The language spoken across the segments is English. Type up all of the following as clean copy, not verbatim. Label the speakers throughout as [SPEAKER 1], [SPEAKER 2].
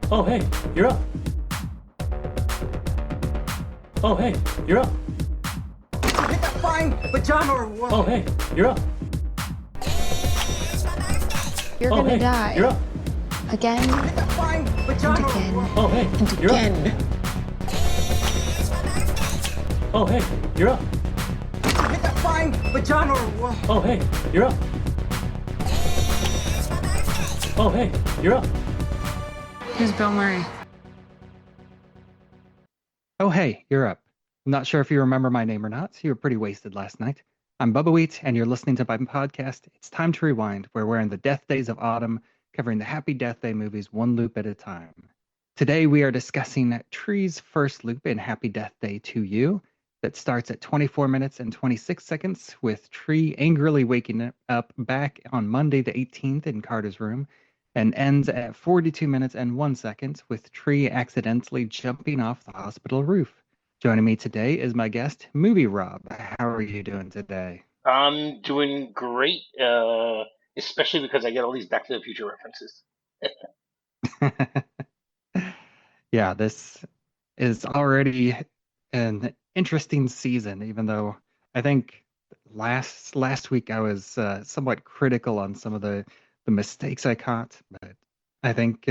[SPEAKER 1] Oh, hey, you're up. Oh, hey, you're up.
[SPEAKER 2] Hit that flying pajama or what?
[SPEAKER 1] Oh, hey, you're up.
[SPEAKER 3] You're
[SPEAKER 1] Oh,
[SPEAKER 3] gonna
[SPEAKER 1] hey,
[SPEAKER 3] die.
[SPEAKER 1] you're up.
[SPEAKER 3] Again
[SPEAKER 2] Hit that flying pajama or
[SPEAKER 3] again.
[SPEAKER 2] what?
[SPEAKER 1] Oh, hey,
[SPEAKER 3] and
[SPEAKER 1] you're
[SPEAKER 3] again.
[SPEAKER 1] up. Oh, hey, you're up.
[SPEAKER 2] Hit that flying pajama or what?
[SPEAKER 1] Oh, hey, you're up. Oh, hey, you're up.
[SPEAKER 3] Who's Bill Murray?
[SPEAKER 4] Oh, hey, you're up. I'm not sure if you remember my name or not. You were pretty wasted last night. I'm Bubbawheat, and you're listening to my podcast, It's Time to Rewind, where we're in the death days of autumn, covering the Happy Death Day movies one loop at a time. Today, we are discussing Tree's first loop in Happy Death Day 2U that starts at 24 minutes and 26 seconds, with Tree angrily waking up back on Monday the 18th in Carter's room, and ends at 42 minutes and 1 second with Tree accidentally jumping off the hospital roof. Joining me today is my guest, MovieRob. How are you doing today?
[SPEAKER 5] I'm doing great, especially because I get all these Back to the Future references.
[SPEAKER 4] Yeah, this is already an interesting season, even though I think last week I was somewhat critical on some of the mistakes I caught, but I think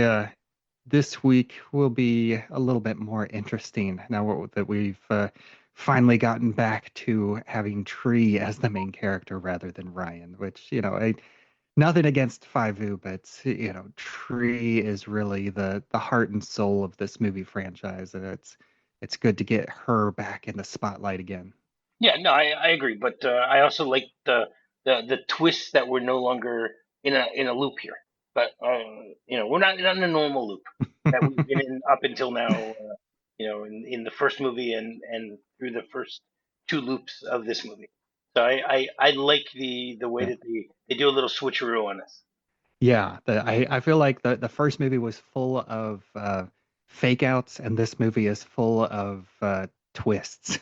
[SPEAKER 4] this week will be a little bit more interesting now that we've finally gotten back to having Tree as the main character rather than Ryan, which, nothing against Fivu, but Tree is really the heart and soul of this movie franchise, and it's good to get her back in the spotlight again.
[SPEAKER 5] Yeah, no, I agree, but I also like the twist that we're no longer in a loop here. But we're not in a normal loop that we've been in up until now. In the first movie and through the first two loops of this movie. So I like the way
[SPEAKER 4] Yeah.
[SPEAKER 5] that they do a little switcheroo on us.
[SPEAKER 4] Yeah, I feel like the first movie was full of fake outs, and this movie is full of twists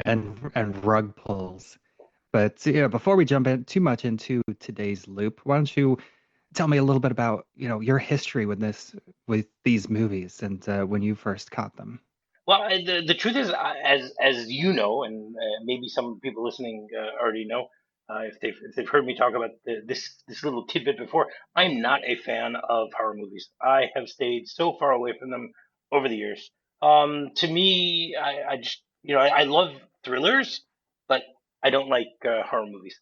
[SPEAKER 4] and rug pulls. But before we jump in too much into today's loop, why don't you tell me a little bit about your history with these movies and when you first caught them?
[SPEAKER 5] Well, the truth is, as you know, and maybe some people listening already know, if they've heard me talk about this little tidbit before, I'm not a fan of horror movies. I have stayed so far away from them over the years. To me, I just I love thrillers, but I don't like horror movies.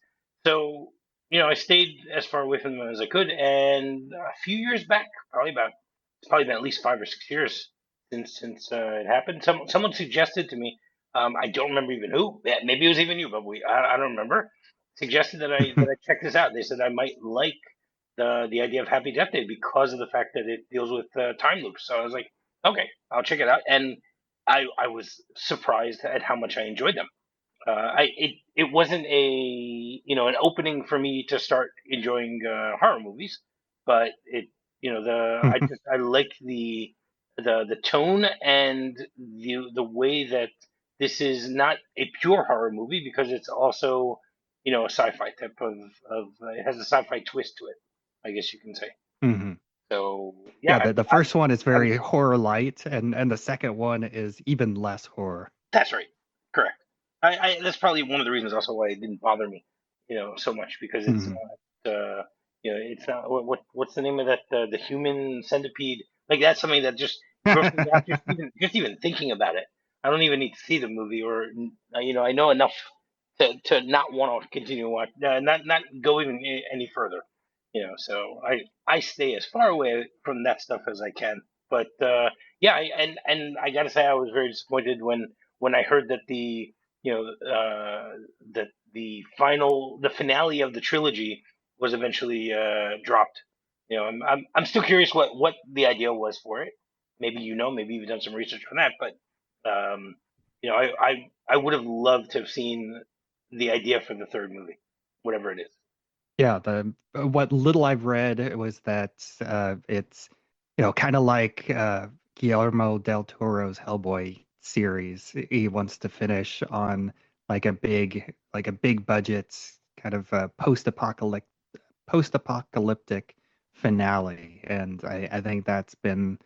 [SPEAKER 5] So I stayed as far away from them as I could, and a few years back, it's probably been at least 5 or 6 years since it happened. Someone suggested to me, I don't remember even who. Yeah, maybe it was even you, but I don't remember. Suggested that I check this out. They said I might like the idea of Happy Death Day because of the fact that it deals with time loops. So I was like, okay, I'll check it out, and I was surprised at how much I enjoyed them. It wasn't an opening for me to start enjoying horror movies, but it you know the I like the tone and the way that this is not a pure horror movie because it's also a sci-fi type of it has a sci-fi twist to it, I guess you can say.
[SPEAKER 4] Hmm.
[SPEAKER 5] So
[SPEAKER 4] Yeah,
[SPEAKER 5] yeah,
[SPEAKER 4] the first one is
[SPEAKER 5] I'm
[SPEAKER 4] very horror light, and the second one is even less horror.
[SPEAKER 5] That's right. Correct. That's probably one of the reasons also why it didn't bother me, so much because it's
[SPEAKER 4] Hmm.
[SPEAKER 5] not, it's not what's the name of that the human centipede? Like that's something that just grossed me out just even thinking about it. I don't even need to see the movie or I know enough to not want to continue watch, not go even any further. So I stay as far away from that stuff as I can. But yeah, and I gotta say I was very disappointed when I heard that that the finale of the trilogy was eventually dropped. I'm still curious what the idea was for it. Maybe maybe you've done some research on that, but I would have loved to have seen the idea for the third movie, whatever it is.
[SPEAKER 4] Yeah, the what little I've read was that it's kind of like Guillermo del Toro's Hellboy series. He wants to finish on like a big budget kind of post-apocalyptic finale, and I think that's been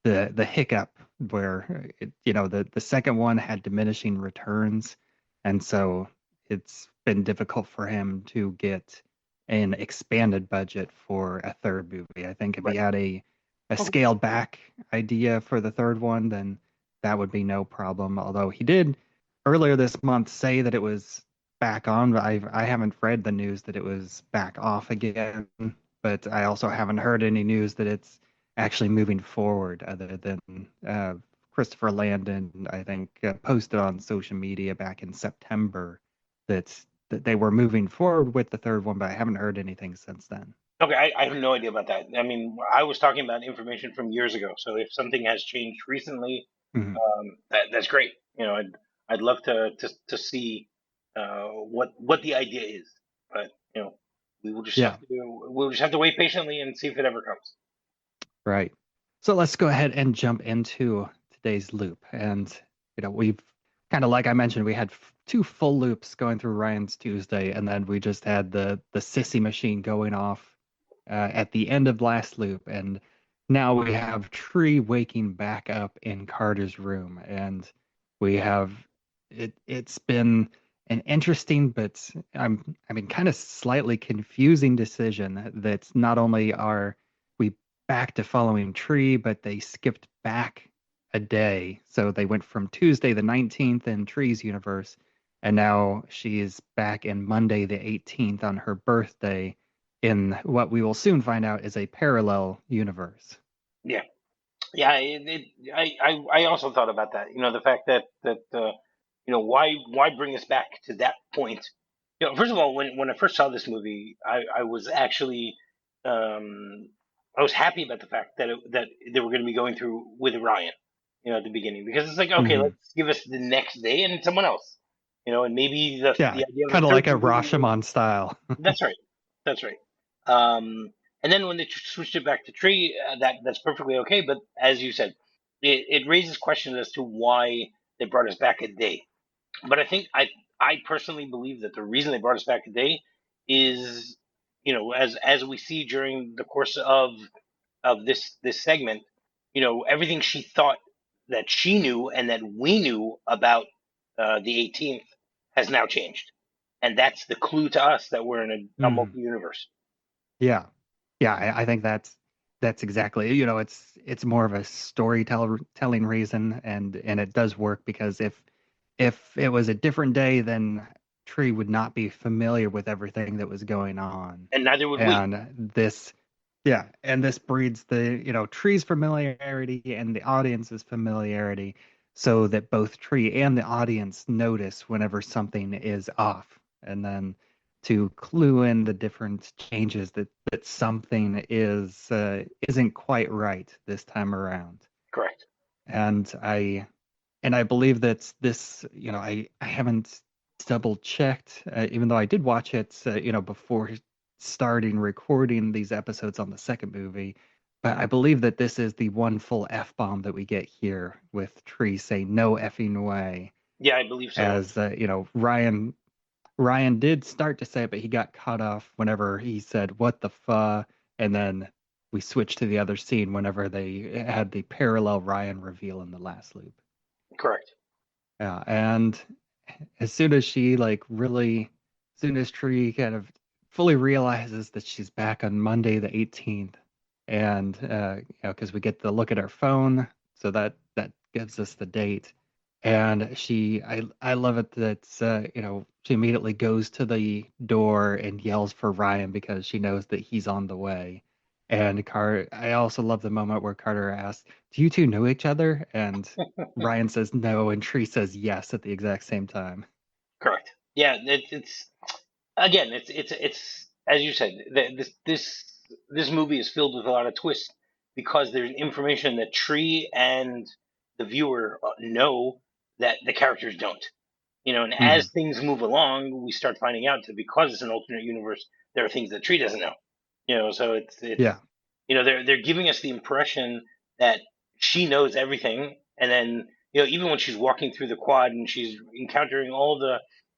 [SPEAKER 4] the hiccup where the second one had diminishing returns, and so it's been difficult for him to get an expanded budget for a third movie. I think if he
[SPEAKER 5] Right.
[SPEAKER 4] had a scaled back idea for the third one, then that would be no problem. Although he did earlier this month say that it was back on. I haven't read the news that it was back off again, but I also haven't heard any news that it's actually moving forward other than Christopher Landon, I think, posted on social media back in September that they were moving forward with the third one, but I haven't heard anything since then.
[SPEAKER 5] Okay, I have no idea about that. I mean, I was talking about information from years ago. So if something has changed recently,
[SPEAKER 4] Mhm.
[SPEAKER 5] that's great. I'd love to see what the idea is, but we will just
[SPEAKER 4] Yeah,
[SPEAKER 5] we'll just have to wait patiently and see if it ever comes.
[SPEAKER 4] right. So let's go ahead and jump into today's loop. And we've kind of, like I mentioned, we had two full loops going through Ryan's Tuesday, and then we just had the sissy machine going off at the end of last loop, and now we have Tree waking back up in Carter's room, and we have it's been an interesting, but I mean kind of slightly confusing decision that not only are we back to following Tree, but they skipped back a day. So they went from Tuesday the 19th in Tree's universe, and now she's back in Monday the 18th on her birthday in what we will soon find out is a parallel universe.
[SPEAKER 5] Yeah, yeah. I also thought about that. The fact that why bring us back to that point? First of all, when I first saw this movie, I was actually um, I was happy about the fact that they were going to be going through with Ryan, at the beginning, because it's like, okay,
[SPEAKER 4] Mhm.
[SPEAKER 5] let's give us the next day and someone else, and maybe
[SPEAKER 4] Yeah,
[SPEAKER 5] the idea of a
[SPEAKER 4] kind of
[SPEAKER 5] third
[SPEAKER 4] like a
[SPEAKER 5] movie.
[SPEAKER 4] Rashomon style.
[SPEAKER 5] That's right. That's right. And then when they switched it back to Tree, that's perfectly okay. But as you said, it raises questions as to why they brought us back a day. But I personally believe that the reason they brought us back a day is, as we see during the course of this segment, everything she thought that she knew and that we knew about the 18th has now changed, and that's the clue to us that we're in a
[SPEAKER 4] Mhm.
[SPEAKER 5] multi-universe.
[SPEAKER 4] Yeah, yeah, I think that's exactly, it's more of a storytelling reason, and it does work because if it was a different day, then Tree would not be familiar with everything that was going on.
[SPEAKER 5] And neither would we.
[SPEAKER 4] And this, yeah, and this breeds Tree's familiarity and the audience's familiarity so that both Tree and the audience notice whenever something is off. And then to clue in the different changes that something isn't quite right this time around.
[SPEAKER 5] Correct.
[SPEAKER 4] And I believe that this, I haven't double checked, even though I did watch it, before starting recording these episodes on the second movie. But I believe that this is the one full F bomb that we get here with Tree saying no effing way.
[SPEAKER 5] Yeah, I believe so.
[SPEAKER 4] As Ryan did start to say it, but he got cut off whenever he said "what the fuck," and then we switched to the other scene whenever they had the parallel Ryan reveal in the last loop.
[SPEAKER 5] Correct.
[SPEAKER 4] Yeah, and as soon as she as soon as Tree kind of fully realizes that she's back on Monday the 18th, and because we get to look at her phone, so that gives us the date, and I love it that she immediately goes to the door and yells for Ryan because she knows that he's on the way. And I also love the moment where Carter asks, "Do you two know each other?" And Ryan says no, and Tree says yes at the exact same time.
[SPEAKER 5] Correct. Yeah, it's again, it's as you said, this movie is filled with a lot of twists because there's information that Tree and the viewer know that the characters don't. And
[SPEAKER 4] Hmm.
[SPEAKER 5] as things move along, we start finding out that because it's an alternate universe, there are things that Tree doesn't know. So it's
[SPEAKER 4] Yeah.
[SPEAKER 5] they're giving us the impression that she knows everything, and then even when she's walking through the quad and she's encountering all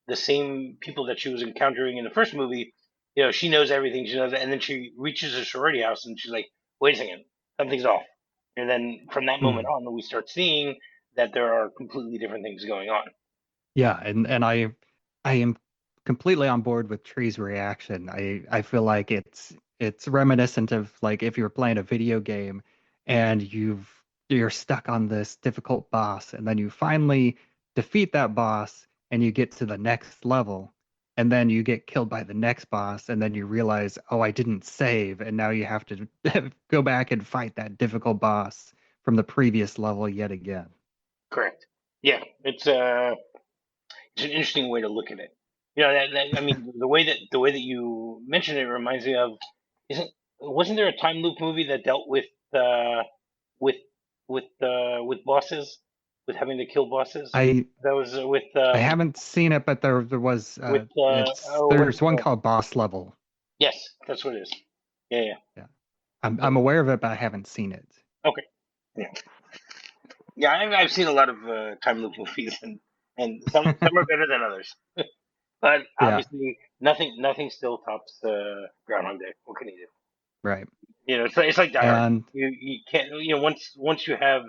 [SPEAKER 5] the same people that she was encountering in the first movie, she knows everything. She knows, and then she reaches a sorority house, and she's like, "Wait a second, something's off." And then from that moment
[SPEAKER 4] Hmm.
[SPEAKER 5] on, we start seeing that there are completely different things going on.
[SPEAKER 4] Yeah, and I am completely on board with Tree's reaction. I feel like it's reminiscent of like if you're playing a video game and you're stuck on this difficult boss and then you finally defeat that boss and you get to the next level and then you get killed by the next boss and then you realize, oh, I didn't save and now you have to go back and fight that difficult boss from the previous level yet again.
[SPEAKER 5] Correct. Yeah, it's an interesting way to look at it. I mean, the way that you mentioned it reminds me of isn't wasn't there a time loop movie that dealt with with bosses, with having to kill bosses?
[SPEAKER 4] I
[SPEAKER 5] That was
[SPEAKER 4] I haven't seen it, but there was
[SPEAKER 5] with
[SPEAKER 4] there's one called Boss Level.
[SPEAKER 5] yes, that's what it is. Yeah, yeah.
[SPEAKER 4] Yeah. I'm aware of it, but I haven't seen it.
[SPEAKER 5] Okay. Yeah. Yeah, I've seen a lot of time loop movies, and some are better than others. But
[SPEAKER 4] Yeah,
[SPEAKER 5] obviously, nothing still tops Groundhog Day. What can you do?
[SPEAKER 4] right.
[SPEAKER 5] It's like Die Hard.
[SPEAKER 4] And
[SPEAKER 5] You can't once you have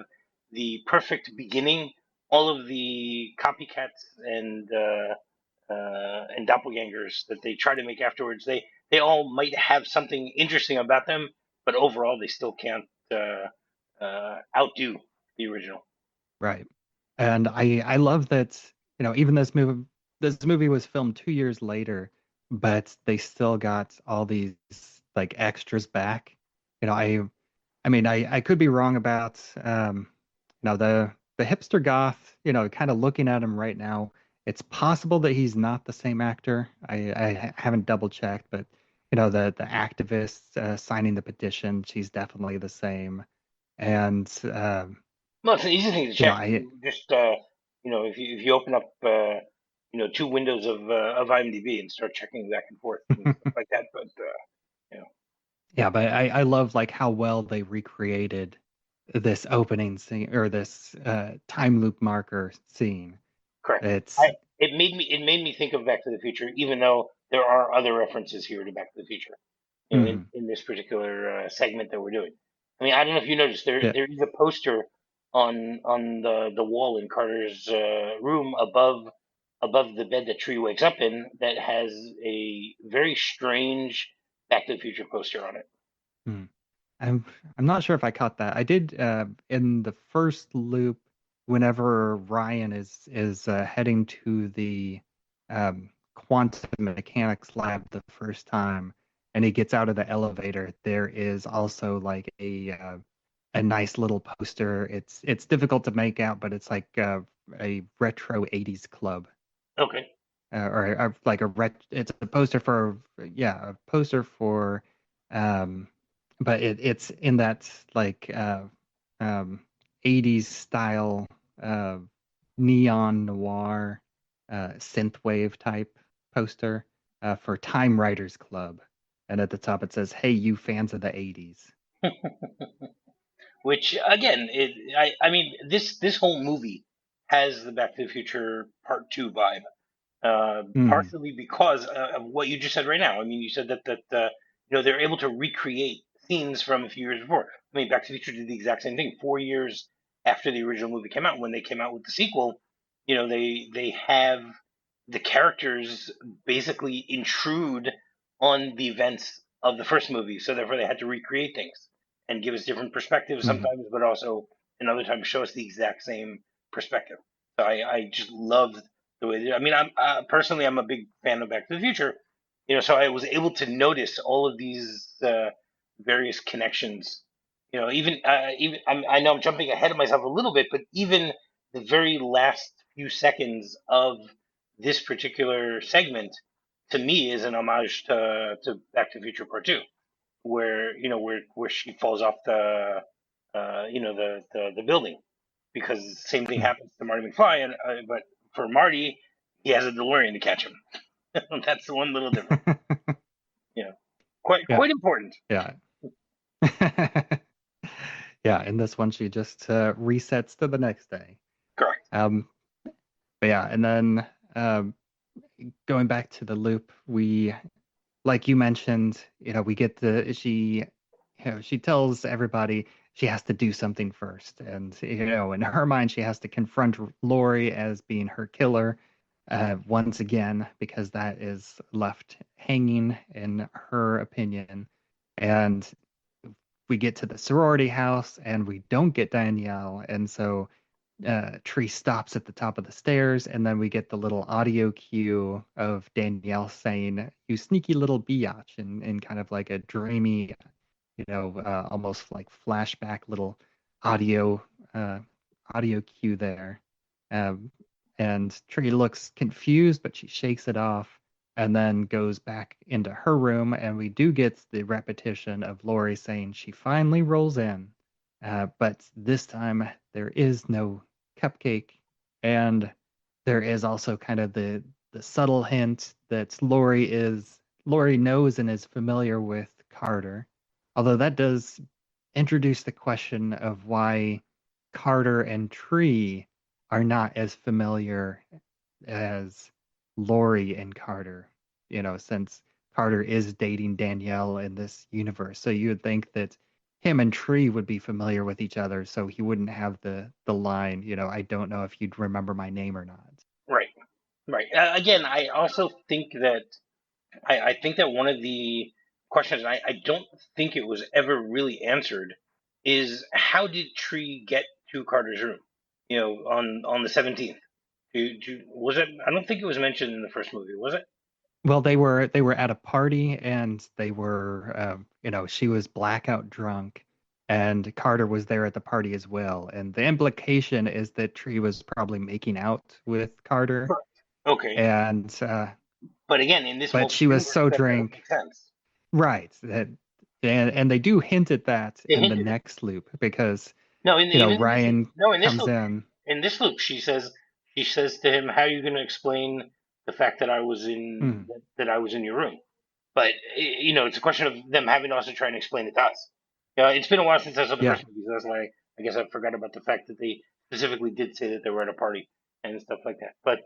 [SPEAKER 5] the perfect beginning, all of the copycats and doppelgangers that they try to make afterwards, they all might have something interesting about them, but overall they still can't outdo the original.
[SPEAKER 4] right. And I love that, even this movie was filmed 2 years later, but they still got all these like extras back. You know, I mean I could be wrong about the hipster goth, kind of looking at him right now. It's possible that he's not the same actor. I haven't double checked, but the activist signing the petition, she's definitely the same. And
[SPEAKER 5] Well, it's an easy thing to
[SPEAKER 4] you know,
[SPEAKER 5] check.
[SPEAKER 4] I
[SPEAKER 5] Just if you open up two windows of IMDb and start checking back and forth and stuff like that. But you know,
[SPEAKER 4] yeah, but I love like how well they recreated this opening scene or this time loop marker scene.
[SPEAKER 5] correct.
[SPEAKER 4] It's
[SPEAKER 5] I it made me think of Back to the Future, even though there are other references here to Back to the Future.
[SPEAKER 4] mhm,
[SPEAKER 5] In this particular segment that we're doing. I mean, I don't know if you noticed
[SPEAKER 4] yeah,
[SPEAKER 5] there is a poster on the wall in Carter's room above the bed that Tree wakes up in that has a very strange Back to the Future poster on it.
[SPEAKER 4] mhm. I'm I'm not sure if I caught that. I did in the first loop whenever Ryan is heading to the quantum mechanics lab the first time and he gets out of the elevator, there is also like a nice little poster. It's difficult to make out, but it's like a retro 80s club.
[SPEAKER 5] Okay.
[SPEAKER 4] Or like it's a poster for yeah a poster for um but it's in that like um 80s style uh neon noir synthwave type poster for Time Writers Club, and at the top it says, hey, you fans of the 80s.
[SPEAKER 5] Which again, I mean this whole movie has the Back to the Future Part Two vibe.
[SPEAKER 4] Hmm.
[SPEAKER 5] Partially because of what you just said right now. I mean, you said that they're able to recreate scenes from a few years before. I mean, Back to the Future did the exact same thing 4 years after the original movie came out. When they came out with the sequel, they have the characters basically intrude on the events of the first movie, so therefore they had to recreate things and give us different perspectives
[SPEAKER 4] Hmm.
[SPEAKER 5] sometimes, but also in other times show us the exact same perspective. So I just loved the way. I mean, personally I'm a big fan of Back to the Future, so I was able to notice all of these various connections. Even I know I'm jumping ahead of myself a little bit, but even the very last few seconds of this particular segment to me is an homage to Back to the Future Part Two, where where she falls off the building because the same thing happens to Marty McFly, and but for Marty, he has a DeLorean to catch him. That's the one little difference. You know,
[SPEAKER 4] Yeah,
[SPEAKER 5] quite important.
[SPEAKER 4] yeah. Yeah, in this one she just resets to the next day.
[SPEAKER 5] Correct.
[SPEAKER 4] Um, but yeah, and then going back to the loop, we like you mentioned, we get she tells everybody she has to do something first, and in her mind, she has to confront Lori as being her killer, once again, because that is left hanging in her opinion. And we get to the sorority house, and we don't get Danielle, and so Tree stops at the top of the stairs, and then we get the little audio cue of Danielle saying, "You sneaky little biatch," in kind of like a dreamy, almost like flashback little audio uh, audio cue there. Um, and Tree looks confused, but she shakes it off and then goes back into her room, and we do get the repetition of Lori saying she finally rolls in. But this time there is no cupcake, and there is also kind of the subtle hint that Lori knows and is familiar with Carter. Although that does introduce the question of why Carter and Tree are not as familiar as Lori and Carter, since Carter is dating Danielle in this universe. So you would think that him and Tree would be familiar with each other, so he wouldn't have the line, I don't know if you'd remember my name or not.
[SPEAKER 5] Right, right. Again, I also think that I think that one of the questions, and I don't think it was ever really answered, is how did Tree get to Carter's room? On the 17th. Was it? I don't think it was mentioned in the first movie, was it?
[SPEAKER 4] Well, they were at a party, and they were, she was blackout drunk, and Carter was there at the party as well. And the implication is that Tree was probably making out with Carter,
[SPEAKER 5] Okay,
[SPEAKER 4] and
[SPEAKER 5] but again, in this
[SPEAKER 4] but she was so
[SPEAKER 5] that doesn't
[SPEAKER 4] drunk,
[SPEAKER 5] make sense.
[SPEAKER 4] right? And they do hint at that
[SPEAKER 5] They
[SPEAKER 4] in the
[SPEAKER 5] hinted it.
[SPEAKER 4] next loop because
[SPEAKER 5] No,
[SPEAKER 4] Ryan
[SPEAKER 5] in this
[SPEAKER 4] comes
[SPEAKER 5] loop,
[SPEAKER 4] in.
[SPEAKER 5] she says to him, "How are you going to explain the fact that
[SPEAKER 4] Hmm,
[SPEAKER 5] that I was in your room?" But it's a question of them having to also try and explain it to us. It's been a while since I saw the
[SPEAKER 4] yeah,
[SPEAKER 5] first movie, so that's why I guess I forgot about the fact that they specifically did say that they were at a party and stuff like that. But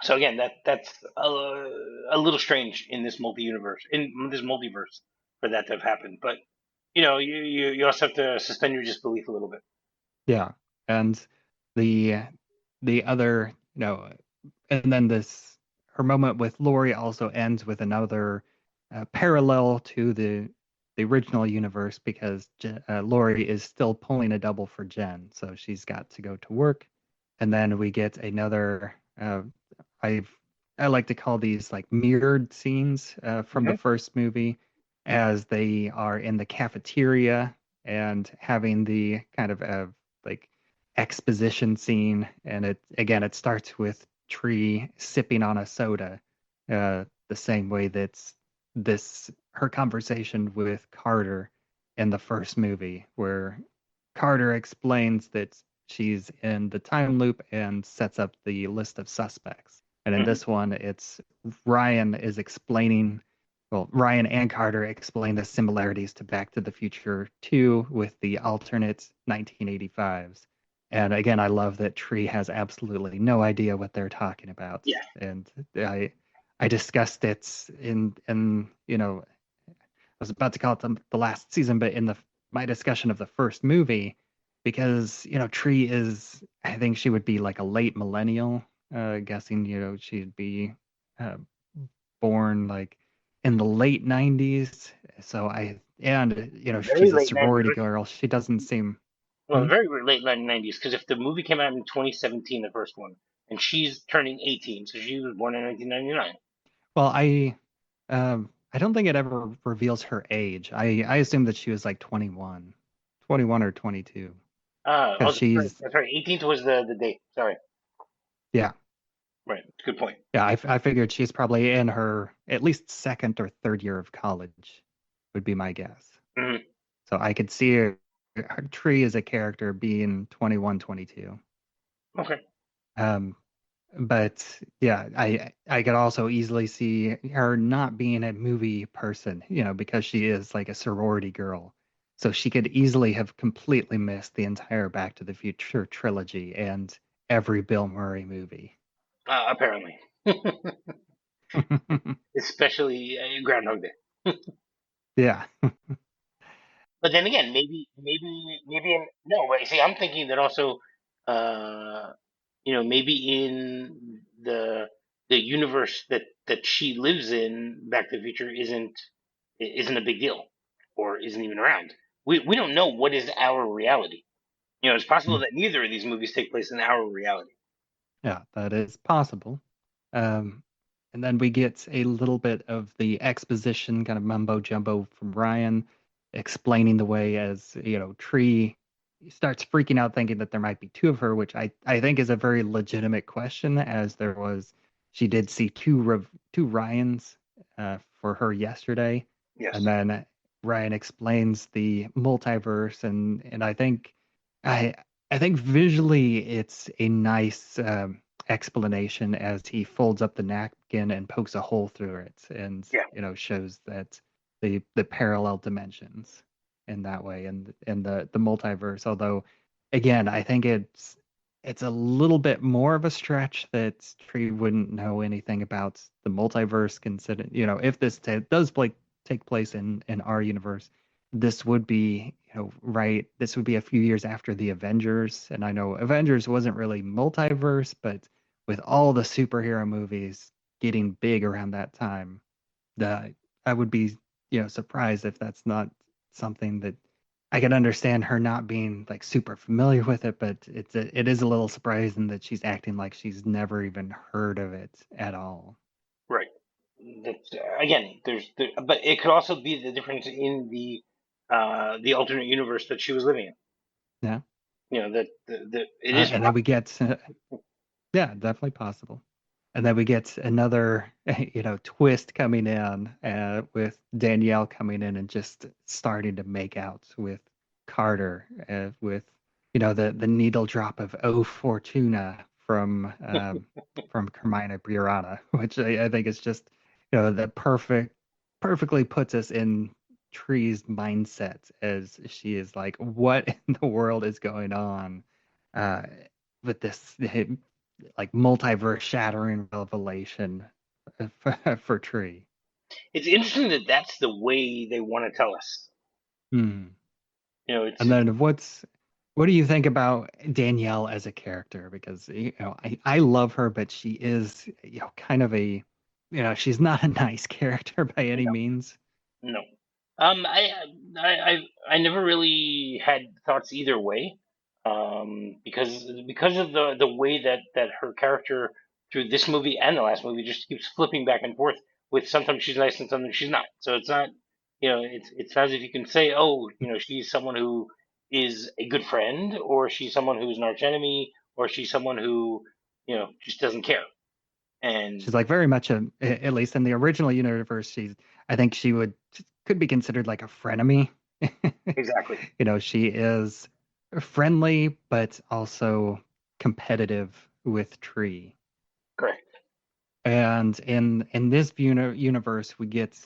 [SPEAKER 5] so again, that's a little strange in this multiverse for that to have happened. But you also have to suspend your disbelief a little bit.
[SPEAKER 4] yeah, and the the other, and then this her moment with Lori also ends with another parallel to the original universe because Lori is still pulling a double for Jen, so she's got to go to work, and then we get another. I've I like to call these like mirrored scenes from the
[SPEAKER 5] Hmm.
[SPEAKER 4] first movie, as they are in the cafeteria and having the kind of like exposition scene, and it starts with Tree sipping on a soda, the same way that's this her conversation with Carter in the first movie, where Carter explains that she's in the time loop and sets up the list of suspects. And in
[SPEAKER 5] Hmm.
[SPEAKER 4] this one, it's Ryan is explaining, well, Ryan and Carter explain the similarities to Back to the Future 2 with the alternate 1985s. And again, I love that Tree has absolutely no idea what they're talking about.
[SPEAKER 5] Yeah.
[SPEAKER 4] And I discussed it in I was about to call it the last season, but in my discussion of the first movie, because Tree is, I think she would be like a late millennial, guessing she'd be uh, born like in the late 90s. So
[SPEAKER 5] Very
[SPEAKER 4] she's a
[SPEAKER 5] late 90s.
[SPEAKER 4] sorority girl. She doesn't seem.
[SPEAKER 5] Well,
[SPEAKER 4] Hmm?
[SPEAKER 5] very late 90s, because if the movie came out in 2017, the first one, and she's turning 18, so she was born in 1999.
[SPEAKER 4] Well, I don't think it ever reveals her age. I assume that she was like 21 or 22,
[SPEAKER 5] Oh,
[SPEAKER 4] because she's,
[SPEAKER 5] that's right. 18th was the date. Sorry.
[SPEAKER 4] yeah.
[SPEAKER 5] Right. Good point.
[SPEAKER 4] Yeah, I figured she's probably in her at least second or third year of college, would be my guess.
[SPEAKER 5] Hmm.
[SPEAKER 4] So I could see her Tree as a character being 21, 22.
[SPEAKER 5] Okay.
[SPEAKER 4] Um, but yeah, I could also easily see her not being a movie person, because she is like a sorority girl. So she could easily have completely missed the entire Back to the Future trilogy and every Bill Murray movie.
[SPEAKER 5] Apparently. especially Groundhog Day.
[SPEAKER 4] Yeah.
[SPEAKER 5] But then again, no. But see, I'm thinking that also, uh, maybe in the universe that she lives in, Back to the Future isn't a big deal, or isn't even around. We don't know what is our reality. It's possible that neither of these movies take place in our reality.
[SPEAKER 4] Yeah, that is possible. Um, and then we get a little bit of the exposition, kind of mumbo jumbo from Ryan, explaining the way as, Tree starts freaking out, thinking that there might be two of her, which I think is a very legitimate question, as she did see two Ryans for her yesterday. And
[SPEAKER 5] Yes.
[SPEAKER 4] then Ryan explains the multiverse, and I I think visually it's a nice explanation as he folds up the napkin and pokes a hole through it, and
[SPEAKER 5] Yeah.
[SPEAKER 4] shows that the parallel dimensions in that way, and the multiverse. Although, again, I think it's a little bit more of a stretch that Tree wouldn't know anything about the multiverse. Consider, if this does take place in our universe, this would be, right, this would be a few years after the Avengers. And I know Avengers wasn't really multiverse, but with all the superhero movies getting big around that time, the I would be, surprised if that's not something that I can understand her not being like super familiar with it, but it is a little surprising that she's acting like she's never even heard of it at all.
[SPEAKER 5] Right. That's again. But it could also be the difference in the alternate universe that she was living in.
[SPEAKER 4] Yeah.
[SPEAKER 5] That it is.
[SPEAKER 4] And then we get, yeah, definitely possible. And then we get another, twist coming in with Danielle coming in and just starting to make out with Carter with, the needle drop of "O Fortuna" from Hermione Burana, which I think is just, the perfectly puts us in Tree's mindset as she is like, what in the world is going on uh, with this like multiverse shattering revelation for Tree.
[SPEAKER 5] It's interesting that that's the way they want to tell us.
[SPEAKER 4] Hmm.
[SPEAKER 5] It's
[SPEAKER 4] And then what do you think about Danielle as a character? Because I love her, but she is kind of she's not a nice character by any
[SPEAKER 5] no,
[SPEAKER 4] means.
[SPEAKER 5] no. I I never really had thoughts either way. Because of the way that her character through this movie and the last movie just keeps flipping back and forth with sometimes she's nice and sometimes she's not. So it's not, it's not as if you can say, oh, she's someone who is a good friend, or she's someone who's an arch enemy, or she's someone who, just doesn't care. And
[SPEAKER 4] She's like very much at least in the original universe, I think she could be considered like a frenemy.
[SPEAKER 5] exactly.
[SPEAKER 4] She is friendly, but also competitive with Tree.
[SPEAKER 5] Correct.
[SPEAKER 4] And in this universe, we get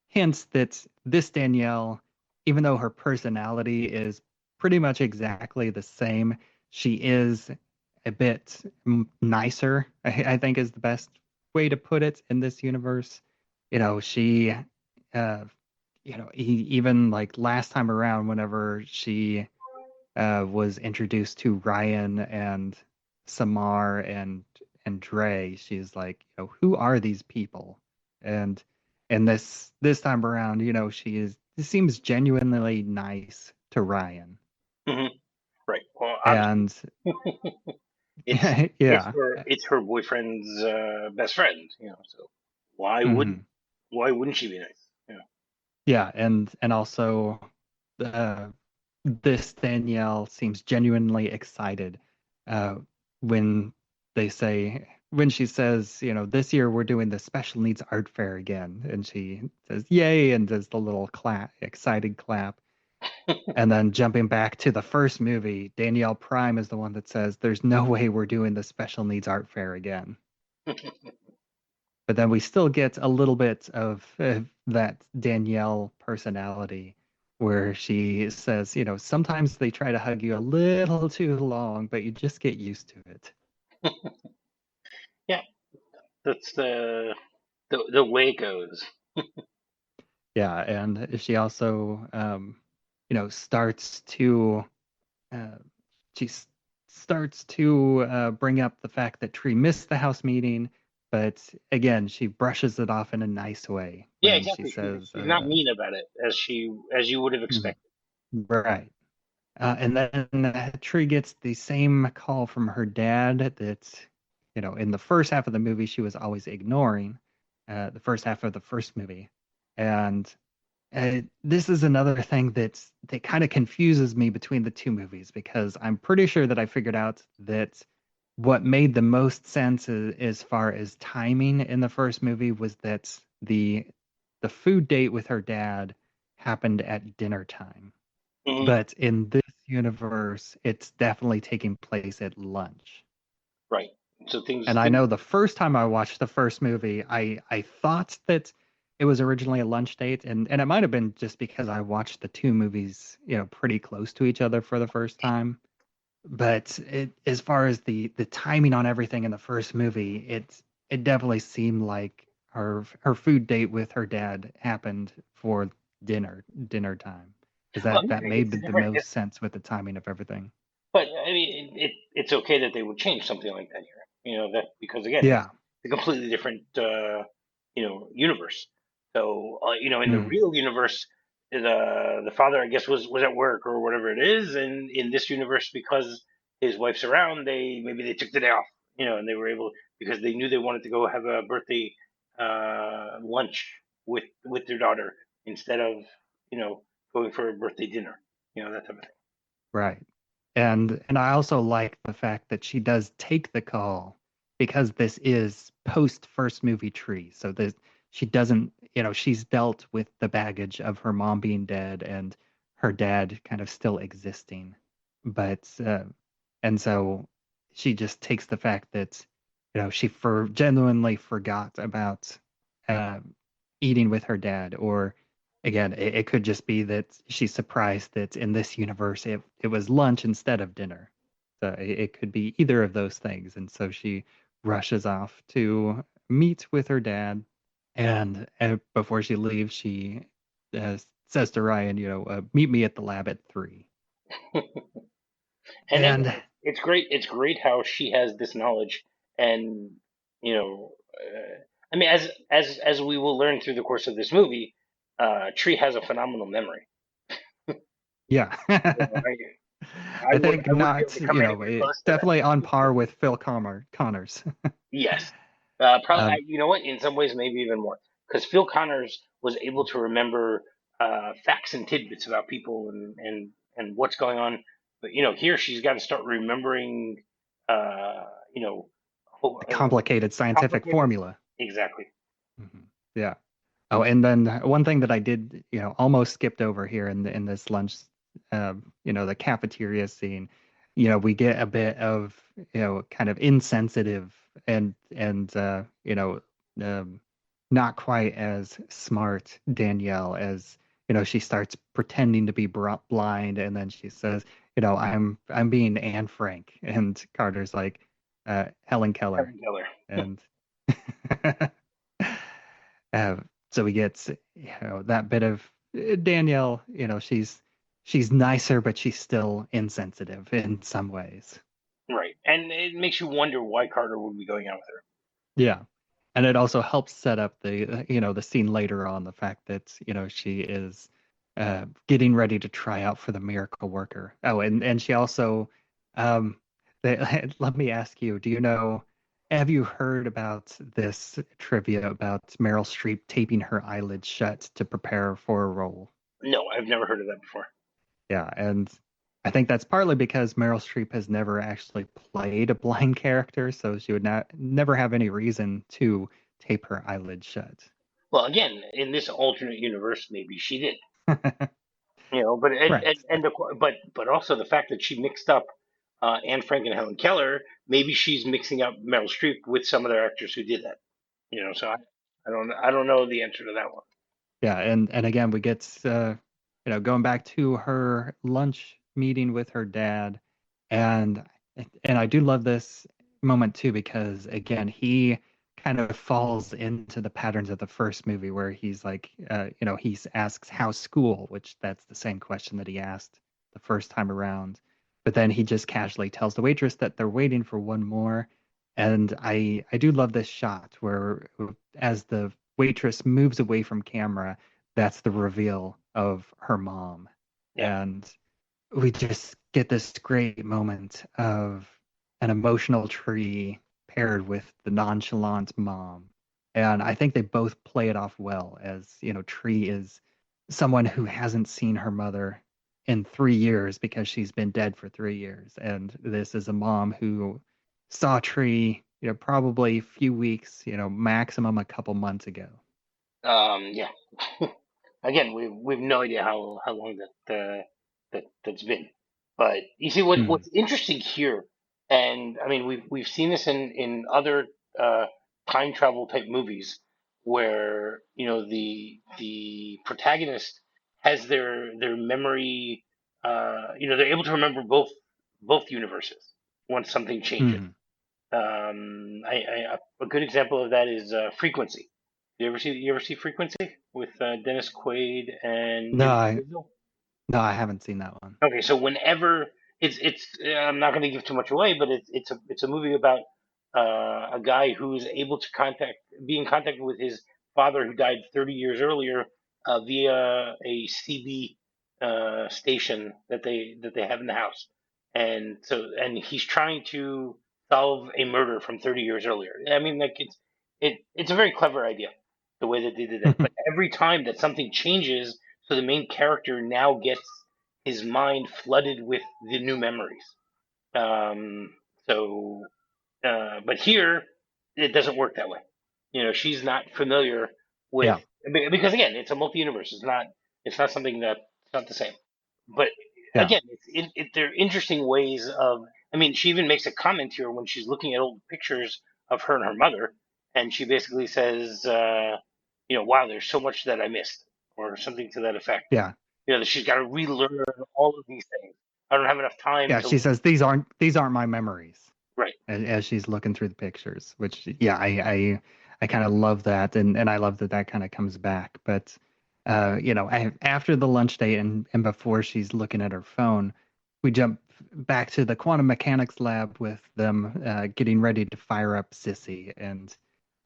[SPEAKER 4] hints that this Danielle, even though her personality is pretty much exactly the same, she is a bit nicer, I think is the best way to put it in this universe. She, even like last time around, whenever she was introduced to Ryan and Samar and Dre, she's like, who are these people? And this time around, she seems genuinely nice to Ryan.
[SPEAKER 5] Hmm. Right. Well, obviously,
[SPEAKER 4] And
[SPEAKER 5] it's
[SPEAKER 4] yeah.
[SPEAKER 5] it's her boyfriend's best friend. So why would
[SPEAKER 4] Mhm.
[SPEAKER 5] why wouldn't she be nice?
[SPEAKER 4] Yeah, and also uh, this Danielle seems genuinely excited uh, when when she says, this year we're doing the special needs art fair again, and she says, "Yay!" and does the little excited clap. And then jumping back to the first movie, Danielle Prime is the one that says, "There's no way we're doing the special needs art fair again." But then we still get a little bit of that Danielle personality where she says, sometimes they try to hug you a little too long, but you just get used to it.
[SPEAKER 5] Yeah, that's the the way it goes.
[SPEAKER 4] Yeah, and she also, starts to uh, she starts to bring up the fact that Tree missed the house meeting, but again, she brushes it off in a nice way
[SPEAKER 5] Yeah,
[SPEAKER 4] when she
[SPEAKER 5] exactly.
[SPEAKER 4] says,
[SPEAKER 5] She's not mean about it as you would have
[SPEAKER 4] Mhm.
[SPEAKER 5] expected.
[SPEAKER 4] Right. And then Tree gets the same call from her dad that, in the first half of the movie, she was always ignoring, the first half of the first movie. And this is another thing that kind of confuses me between the two movies because I'm pretty sure that I figured out that what made the most sense as far as timing in the first movie was that the food date with her dad happened at dinner time.
[SPEAKER 5] Hmm.
[SPEAKER 4] But in this universe, it's definitely taking place at lunch.
[SPEAKER 5] Right. So
[SPEAKER 4] And I know the first time I watched the first movie, I thought that it was originally a lunch date, and it might have been just because I watched the two movies, pretty close to each other for the first time. But as far as the timing on everything in the first movie, it definitely seemed like her food date with her dad happened for dinner time, because
[SPEAKER 5] well,
[SPEAKER 4] that made
[SPEAKER 5] it's
[SPEAKER 4] the
[SPEAKER 5] different.
[SPEAKER 4] most sense with the timing of everything.
[SPEAKER 5] But I mean, it's okay that they would change something like that here. That because again, it's
[SPEAKER 4] Yeah.
[SPEAKER 5] a completely different universe. So in the
[SPEAKER 4] Mhm.
[SPEAKER 5] real universe, the father I guess was at work or whatever it is, and in this universe because his wife's around, they took the day off. And they were able because they knew they wanted to go have a birthday lunch with their daughter instead of going for a birthday dinner. That type of thing.
[SPEAKER 4] Right. And I also like the fact that she does take the call because this is post first movie Tree. So this she doesn't, she's dealt with the baggage of her mom being dead and her dad kind of still existing. But and so she just takes the fact that, she genuinely forgot about uh, eating with her dad, or again, it could just be that she's surprised that in this universe it was lunch instead of dinner. So it could be either of those things. And so she rushes off to meet with her dad. And before she leaves, she says to Ryan, meet me at the lab at 3.
[SPEAKER 5] And again,
[SPEAKER 4] And
[SPEAKER 5] it's great. It's great how she has this knowledge, and I mean, as we will learn through the course of this movie, Tree has a phenomenal memory.
[SPEAKER 4] yeah,
[SPEAKER 5] I
[SPEAKER 4] I
[SPEAKER 5] would
[SPEAKER 4] think
[SPEAKER 5] I wouldn't be able
[SPEAKER 4] not,
[SPEAKER 5] to come anywhere close to that.
[SPEAKER 4] definitely on par with Phil Connors.
[SPEAKER 5] Yes, probably.
[SPEAKER 4] um,
[SPEAKER 5] You know what? In some ways, maybe even more, because Phil Connors was able to remember facts and tidbits about people and what's going on. But here she's got to start remembering, uh, you know,
[SPEAKER 4] a
[SPEAKER 5] whole,
[SPEAKER 4] complicated scientific
[SPEAKER 5] complicated.
[SPEAKER 4] formula.
[SPEAKER 5] Exactly.
[SPEAKER 4] Mhm. Yeah. Oh, and then one thing that I did, almost skipped over here in this lunch, the cafeteria scene, we get a bit of, kind of insensitive and not quite as smart Danielle as, she starts pretending to be blind, and then she says, I'm being Anne Frank, and Carter's like, Helen Keller,
[SPEAKER 5] Helen Keller.
[SPEAKER 4] and Uh, so we get, that bit of Danielle, she's nicer, but she's still insensitive in some ways.
[SPEAKER 5] Right, and it makes you wonder why Carter would be going out with her.
[SPEAKER 4] Yeah. And it also helps set up the scene later on, the fact that, she is getting ready to try out for the miracle worker. Oh, and she also, um, let me ask you, have you heard about this trivia about Meryl Streep taping her eyelids shut to prepare for a role?
[SPEAKER 5] No, I've never heard of that before.
[SPEAKER 4] Yeah, and I think that's partly because Meryl Streep has never actually played a blind character, so she would never have any reason to tape her eyelids shut.
[SPEAKER 5] Well, again, in this alternate universe, maybe she did. But
[SPEAKER 4] Right.
[SPEAKER 5] but also the fact that she mixed up Anne Frank and Helen Keller, maybe she's mixing up Meryl Streep with some other actors who did that. So I don't know the answer to that one.
[SPEAKER 4] Yeah, and again we get going back to her lunch meeting with her dad, and I do love this moment too because again he kind of falls into the patterns of the first movie where he's like, he asks how's school, which that's the same question that he asked the first time around. But then he just casually tells the waitress that they're waiting for one more. And I do love this shot where as the waitress moves away from camera, that's the reveal of her mom.
[SPEAKER 5] Yeah.
[SPEAKER 4] And we just get this great moment of an emotional Tree paired with the nonchalant mom. And I think they both play it off well as, Tree is someone who hasn't seen her mother in 3 years because she's been dead for 3 years. And this is a mom who saw Tree, probably a few weeks, maximum a couple months ago.
[SPEAKER 5] Yeah. Again, we've no idea how long that's been. But you see, what's interesting here, and I mean, we've seen this in other time travel type movies, where the protagonist has their memory. They're able to remember both universes once something changes.
[SPEAKER 4] Mhm.
[SPEAKER 5] A good example of that is Frequency. You ever see Frequency with Dennis Quaid and
[SPEAKER 4] No,
[SPEAKER 5] Jim
[SPEAKER 4] I
[SPEAKER 5] Caviezel?
[SPEAKER 4] no, I haven't seen that one.
[SPEAKER 5] Okay, so whenever it's I'm not going to give too much away, but it's a movie about a guy who's able to be in contact with his father who died 30 years earlier via a CB station that they have in the house, and he's trying to solve a murder from 30 years earlier. I mean, like it's a very clever idea the way that they did that, but every time that something changes, so the main character now gets his mind flooded with the new memories. Um, so, but here it doesn't work that way. She's not familiar with
[SPEAKER 4] Yeah.
[SPEAKER 5] because again, it's a multi-universe. It's not something that it's not the same. But
[SPEAKER 4] Yeah.
[SPEAKER 5] again, there are interesting ways of. I mean, she even makes a comment here when she's looking at old pictures of her and her mother, and she basically says, "Wow, there's so much that I missed," or something to that effect.
[SPEAKER 4] Yeah.
[SPEAKER 5] That she's got to relearn all of these things. I don't have enough time
[SPEAKER 4] Yeah,
[SPEAKER 5] to.
[SPEAKER 4] she says these aren't my memories
[SPEAKER 5] Right.
[SPEAKER 4] as she's looking through the pictures, which yeah, I kind of love that, and I love that kind of comes back. But after the lunch date and before she's looking at her phone, we jump back to the quantum mechanics lab with them getting ready to fire up Sissy, and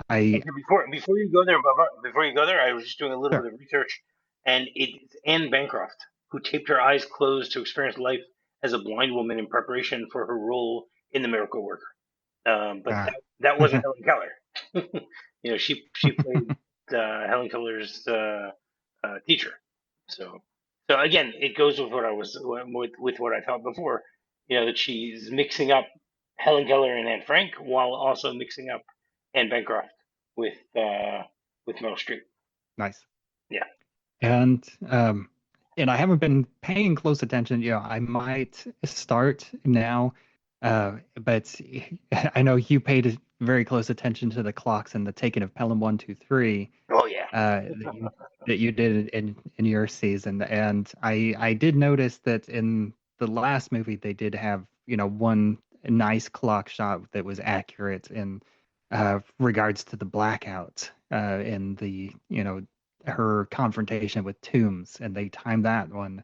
[SPEAKER 4] I
[SPEAKER 5] Okay, before you go there, Bubba, before you go there, I was just doing a little
[SPEAKER 4] sure,
[SPEAKER 5] bit of research, and it's Anne Bancroft who taped her eyes closed to experience life as a blind woman in preparation for her role in The Miracle Worker. But
[SPEAKER 4] ah,
[SPEAKER 5] that wasn't Helen Keller. She played Helen Keller's teacher. So again, it goes with what I was with what I thought before. That she's mixing up Helen Keller and Anne Frank while also mixing up Anne Bancroft with Meryl Streep.
[SPEAKER 4] nice.
[SPEAKER 5] Yeah.
[SPEAKER 4] And I haven't been paying close attention. I might start now, but I know you paid very close attention to the clocks and the taking of Pelham 1, 2, 3
[SPEAKER 5] Oh yeah.
[SPEAKER 4] that you did in your season. And I did notice that in the last movie they did have one nice clock shot that was accurate in regards to the blackout in the her confrontation with Toombs, and they timed that one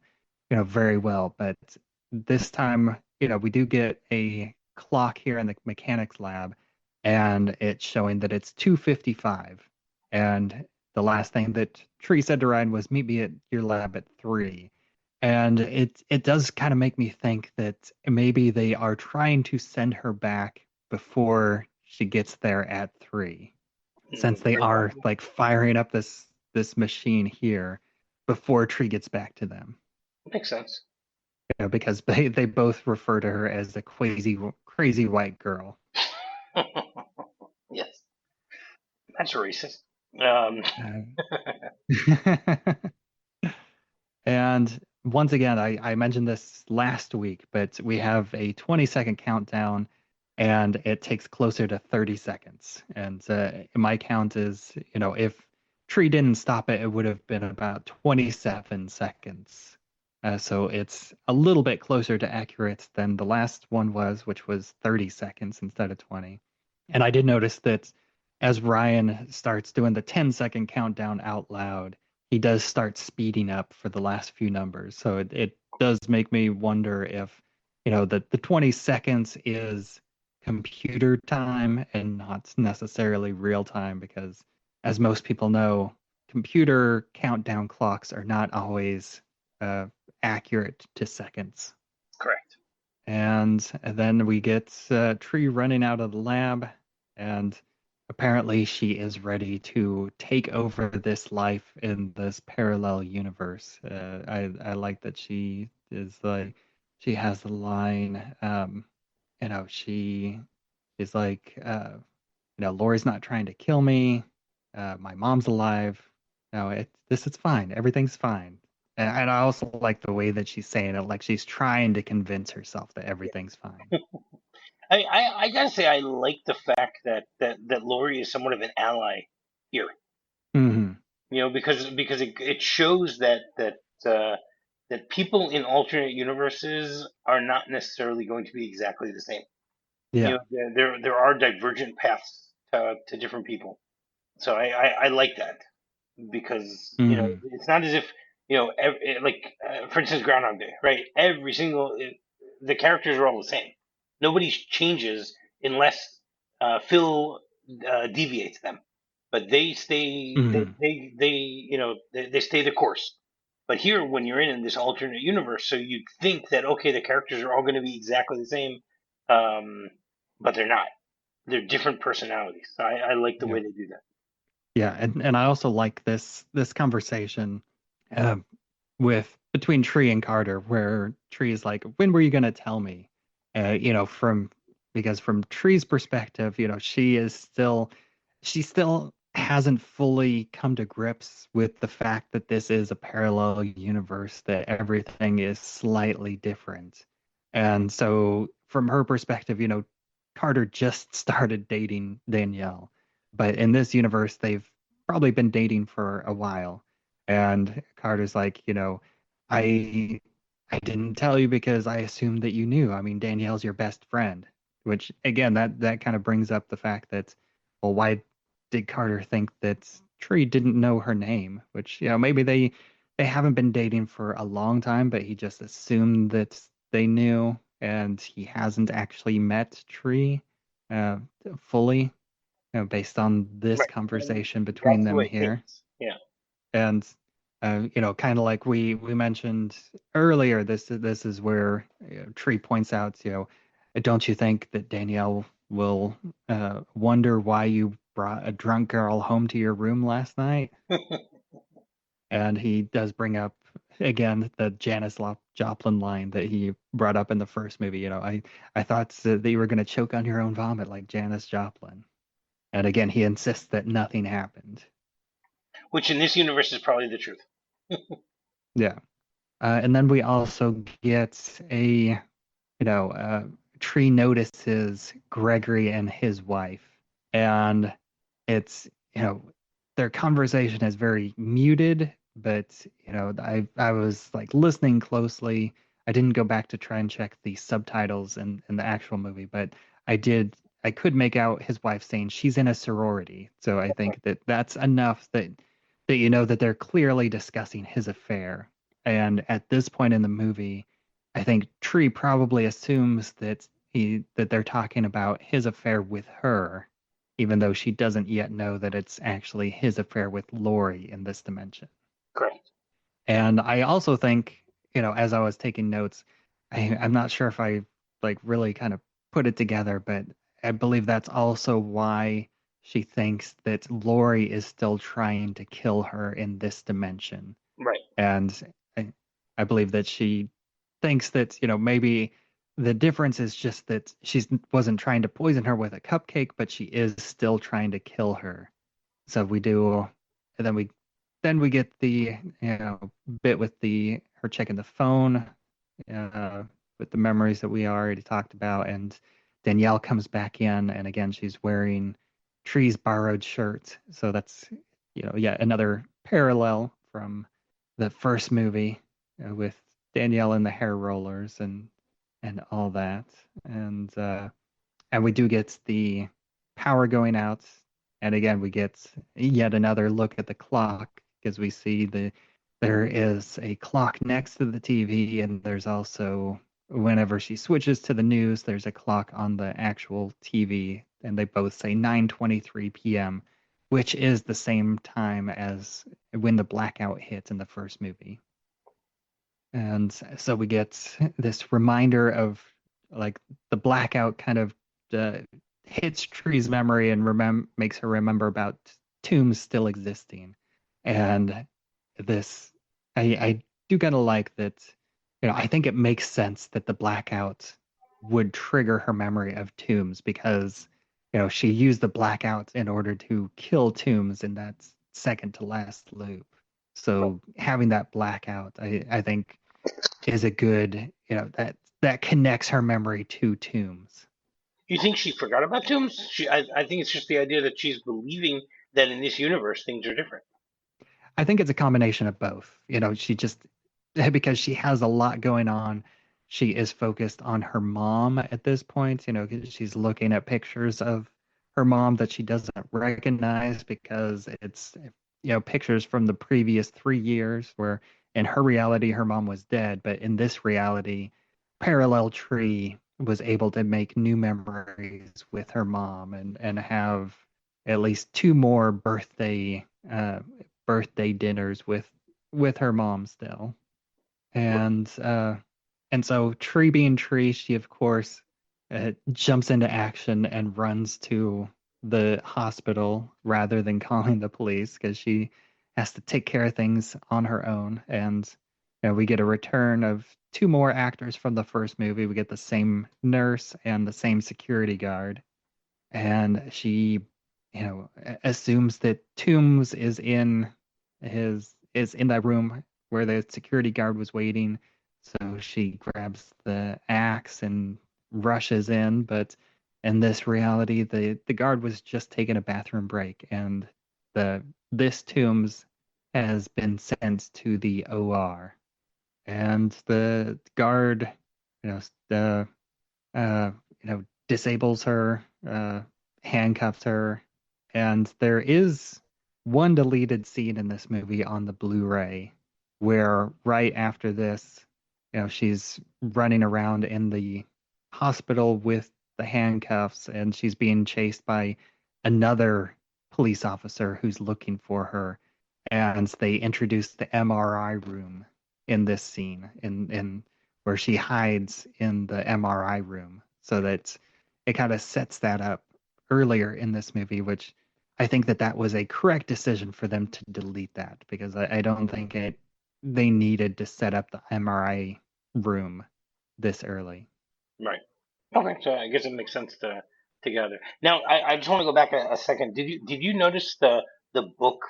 [SPEAKER 4] very well. But this time we do get a clock here in the mechanics lab, and it's showing that it's 2:55, and the last thing that Tree said to Ryan was meet me at your lab at 3. And it does kind of make me think that maybe they are trying to send her back before she gets there at 3, since they
[SPEAKER 5] Very
[SPEAKER 4] are
[SPEAKER 5] possible.
[SPEAKER 4] like firing up this machine here before Tree gets back to them.
[SPEAKER 5] Makes sense.
[SPEAKER 4] Because they both refer to her as the crazy white girl.
[SPEAKER 5] Yes, that's racist. Um,
[SPEAKER 4] And once again, I mentioned this last week, but we have a 20-second countdown, and it takes closer to 30 seconds. And my count is, if Tree didn't stop it, it would have been about 27 seconds. So it's a little bit closer to accurate than the last one was, which was 30 seconds instead of 20. And I did notice that as Ryan starts doing the 10-second countdown out loud, he does start speeding up for the last few numbers. So it does make me wonder if, the 20 seconds is computer time and not necessarily real time, because as most people know, computer countdown clocks are not always accurate to seconds.
[SPEAKER 5] Correct.
[SPEAKER 4] And then we get Tree running out of the lab, and apparently she is ready to take over this life in this parallel universe. I like that she is like, she has the line, she is like, Lori's not trying to kill me. My mom's alive. No, this is fine. Everything's fine. And I also like the way that she's saying it, like she's trying to convince herself that everything's fine.
[SPEAKER 5] I gotta say I like the fact that Lori is somewhat of an ally here.
[SPEAKER 4] Hmm.
[SPEAKER 5] Because it shows that people in alternate universes are not necessarily going to be exactly the same.
[SPEAKER 4] Yeah.
[SPEAKER 5] There are divergent paths to different people. So I like that, because
[SPEAKER 4] Hmm.
[SPEAKER 5] it's not as if for instance, Groundhog Day, right? The characters are all the same. Nobody changes unless Phil deviates them, but they stay
[SPEAKER 4] Hmm.
[SPEAKER 5] they stay the course. But here, when you're in this alternate universe, so you'd think that, okay, the characters are all going to be exactly the same, um, but they're not. They're different personalities. So I like the
[SPEAKER 4] Yeah.
[SPEAKER 5] way they do that.
[SPEAKER 4] Yeah. And I also like this conversation uh, with between Tree and Carter, where Tree is like, when were you gonna tell me? Because from Tree's perspective, she still hasn't fully come to grips with the fact that this is a parallel universe, that everything is slightly different. And so from her perspective, Carter just started dating Danielle, but in this universe, they've probably been dating for a while. And Carter's like, I I didn't tell you because I assumed that you knew. I mean, Danielle's your best friend, which again, that kind of brings up the fact that, well, why did Carter think that Tree didn't know her name? Which, maybe they haven't been dating for a long time, but he just assumed that they knew, and he hasn't actually met Tree uh, fully, based on this
[SPEAKER 5] Right. And
[SPEAKER 4] conversation between
[SPEAKER 5] that's the
[SPEAKER 4] them
[SPEAKER 5] way it
[SPEAKER 4] here.
[SPEAKER 5] thinks. Yeah.
[SPEAKER 4] And kind of like we mentioned earlier, this is where Tree points out, don't you think that Danielle will wonder why you brought a drunk girl home to your room last night? And he does bring up again the Joplin line that he brought up in the first movie. I thought that you were going to choke on your own vomit like Janis Joplin. And again, he insists that nothing happened.
[SPEAKER 5] Which in this universe is probably the truth.
[SPEAKER 4] Yeah. And then we also get Tree notices Gregory and his wife. And it's, their conversation is very muted, but, I was like listening closely. I didn't go back to try and check the subtitles in the actual movie, but I could make out his wife saying she's in a sorority. So I think that that's enough that that they're clearly discussing his affair. And at this point in the movie, I think Tree probably assumes that they're talking about his affair with her, even though she doesn't yet know that it's actually his affair with Lori in this dimension.
[SPEAKER 5] Correct.
[SPEAKER 4] And I also think, as I was taking notes, I'm not sure if I like really kind of put it together, but I believe that's also why she thinks that Lori is still trying to kill her in this dimension.
[SPEAKER 5] Right.
[SPEAKER 4] And I believe that she thinks that, maybe the difference is just that she wasn't trying to poison her with a cupcake, but she is still trying to kill her. So we do, and then we get the bit with her checking the phone, uh, with the memories that we already talked about, and Danielle comes back in, and again she's wearing Tree's borrowed shirt. So that's yet another parallel from the first movie, with Danielle in the hair rollers and all that, and we do get the power going out, And again, we get yet another look at the clock because we see there is a clock next to the TV, and there's also whenever she switches to the news, there's a clock on the actual TV, and they both say 9:23 p.m., which is the same time as when the blackout hit in the first movie. And so we get this reminder of like the blackout kind of hits Tree's memory and makes her remember about tombs still existing. And this, I do kind of like that. I think it makes sense that the blackout would trigger her memory of tombs because, she used the blackout in order to kill tombs in that second to last loop. So having that blackout, I think is a good, that connects her memory to tombs.
[SPEAKER 5] You think she forgot about tombs? I think it's just the idea that she's believing that in this universe things are different.
[SPEAKER 4] I think it's a combination of both. She just, because she has a lot going on, she is focused on her mom at this point. She's looking at pictures of her mom that she doesn't recognize because it's, pictures from the previous 3 years where in her reality, her mom was dead. But in this reality, Parallel Tree was able to make new memories with her mom and have at least 2 more birthday dinners with her mom still. And so Tree being Tree, she of course jumps into action and runs to the hospital rather than calling the police because she has to take care of things on her own. And we get a return of 2 more actors from the first movie. We get the same nurse and the same security guard. And she, assumes that Toombs is in that room where the security guard was waiting. So she grabs the axe and rushes in, but in this reality, the guard was just taking a bathroom break, and this Toombs has been sent to the OR, and the guard, disables her, handcuffs her, and there is one deleted scene in this movie on the Blu-ray where right after this, she's running around in the hospital with the handcuffs and she's being chased by another police officer who's looking for her. And they introduce the MRI room in this scene in where she hides in the MRI room so that it kind of sets that up earlier in this movie, which I think that was a correct decision for them to delete that because I don't think they needed to set up the MRI room this early.
[SPEAKER 5] Right. Okay, so I guess it makes sense to gather. Now, I just want to go back a second. Did you notice the book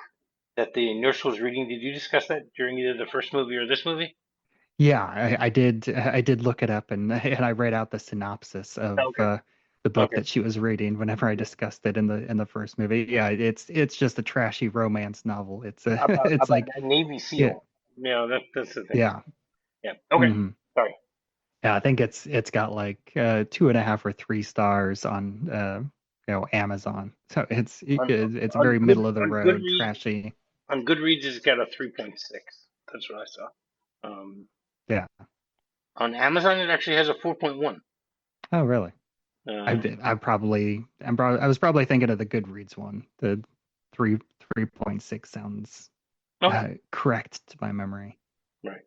[SPEAKER 5] that the nurse was reading? Did you discuss that during either the first movie or this movie?
[SPEAKER 4] Yeah, I did. I did look it up and I read out the synopsis of
[SPEAKER 5] Okay.
[SPEAKER 4] the book
[SPEAKER 5] Okay.
[SPEAKER 4] that she was reading whenever I discussed it in the first movie. Yeah, it's just a trashy romance novel. It's it's
[SPEAKER 5] About
[SPEAKER 4] like
[SPEAKER 5] a Navy
[SPEAKER 4] yeah,
[SPEAKER 5] SEAL. That's the thing.
[SPEAKER 4] yeah.
[SPEAKER 5] Yeah. Okay.
[SPEAKER 4] hmm
[SPEAKER 5] Sorry.
[SPEAKER 4] Yeah, I think it's got like 2.5 or 3 stars on Amazon. So it's
[SPEAKER 5] On
[SPEAKER 4] very middle of the
[SPEAKER 5] On
[SPEAKER 4] road,
[SPEAKER 5] Goodreads,
[SPEAKER 4] trashy.
[SPEAKER 5] it's got a 3.6. That's what I saw. Um,
[SPEAKER 4] Yeah.
[SPEAKER 5] on Amazon, it actually has a 4.1.
[SPEAKER 4] Oh, really?
[SPEAKER 5] Uh,
[SPEAKER 4] I was probably thinking of the Goodreads one. The 3.6 sounds
[SPEAKER 5] okay.
[SPEAKER 4] correct to my memory.
[SPEAKER 5] Right.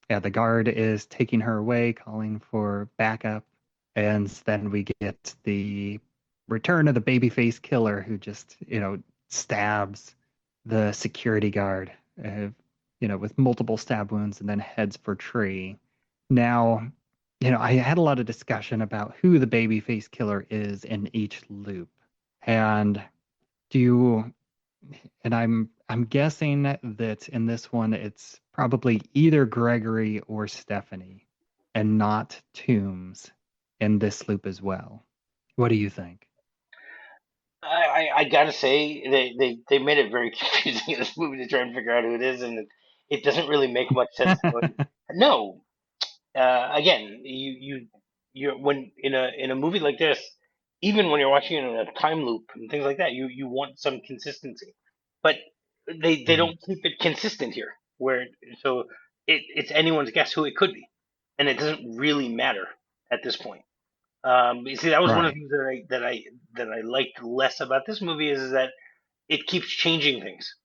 [SPEAKER 4] Yeah, the guard is taking her away, calling for backup, and then we get the return of the babyface killer who just, stabs the security guard, with multiple stab wounds and then heads for Tree. Now, I had a lot of discussion about who the babyface killer is in each loop. And do you and I'm guessing that in this one it's probably either Gregory or Stephanie and not Toombs in this loop as well. What do you think?
[SPEAKER 5] I gotta say they made it very confusing in this movie to try and figure out who it is, and it doesn't really make much sense. No, again, you when in a movie like this, even when you're watching it in a time loop and things like that, you want some consistency, but they
[SPEAKER 4] Mhm.
[SPEAKER 5] don't keep it consistent here. So it's anyone's guess who it could be, and it doesn't really matter at this point. You see, that was one of the
[SPEAKER 4] Right.
[SPEAKER 5] things that I liked less about this movie is that it keeps changing things,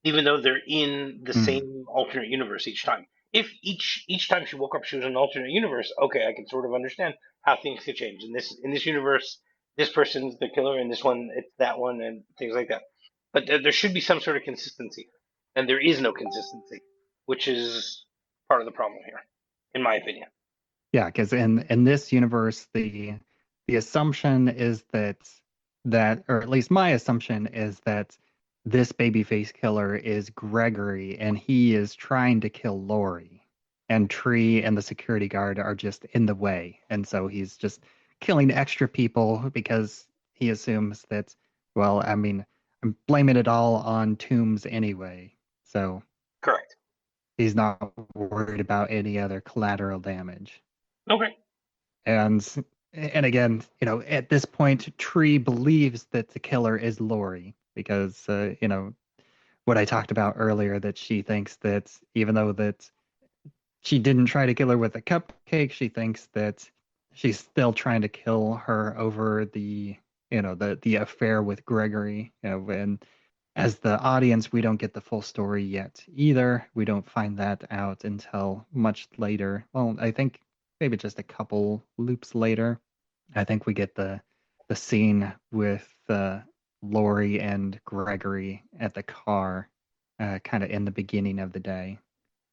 [SPEAKER 5] even though they're in the
[SPEAKER 4] Mm.
[SPEAKER 5] same alternate universe each time. If each time she woke up, she was in an alternate universe. Okay, I can sort of understand how things could change. In this universe, this person's the killer. In this one, it's that one, and things like that. But there should be some sort of consistency, and there is no consistency, which is part of the problem here, in my opinion.
[SPEAKER 4] Yeah, because in this universe, the assumption is that, or at least my assumption is that this babyface killer is Gregory, and he is trying to kill Lori, and Tree and the security guard are just in the way, and so he's just killing extra people because he assumes that, well, I mean, I'm blaming it all on Toombs anyway, so
[SPEAKER 5] Correct.
[SPEAKER 4] he's not worried about any other collateral damage.
[SPEAKER 5] Okay.
[SPEAKER 4] And and again, at this point, Tree believes that the killer is Lori because what I talked about earlier, that she thinks that even though that she didn't try to kill her with a cupcake, she thinks that she's still trying to kill her over the affair with Gregory. And as the audience, we don't get the full story yet either. We don't find that out until much later. Well, I think maybe just a couple loops later. I think we get the scene with Lori and Gregory at the car, kind of in the beginning of the day.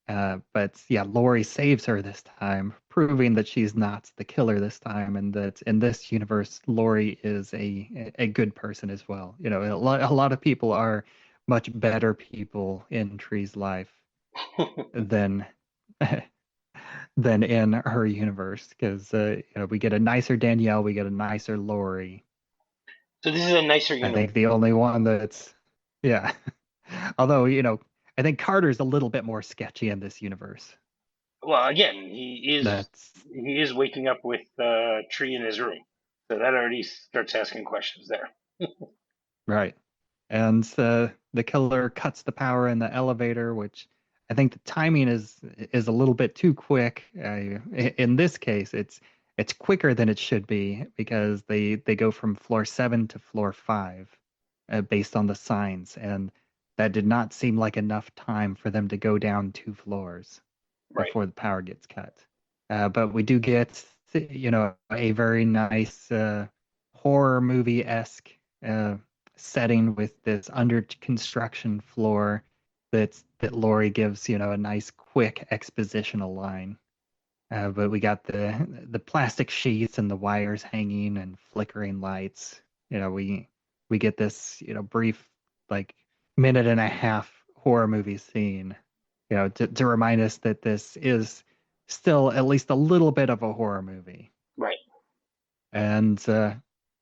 [SPEAKER 4] But yeah, Lori saves her this time, proving that she's not the killer this time, and that in this universe, Lori is a good person as well. A lot of people are much better people in Tree's life than than in her universe, because we get a nicer Danielle, we get a nicer Lori.
[SPEAKER 5] So this is a nicer
[SPEAKER 4] I
[SPEAKER 5] universe.
[SPEAKER 4] think the only one that's yeah. Although, I think Carter's a little bit more sketchy in this universe.
[SPEAKER 5] Well, again, he is
[SPEAKER 4] That's
[SPEAKER 5] he is waking up with Tree in his room, so that already starts asking questions there.
[SPEAKER 4] right. And the killer cuts the power in the elevator, which I think the timing is a little bit too quick. In this case, it's quicker than it should be because they go from floor 7 to floor 5, based on the signs, and that did not seem like enough time for them to go down 2 floors
[SPEAKER 5] Right.
[SPEAKER 4] before the power gets cut. But we do get, a very nice horror movie-esque uh, setting with this under construction floor that Lori gives, a nice quick expositional line. But we got the plastic sheets and the wires hanging and flickering lights. We get this, brief, like, minute and a half horror movie scene, to remind us that this is still at least a little bit of a horror movie.
[SPEAKER 5] Right.
[SPEAKER 4] And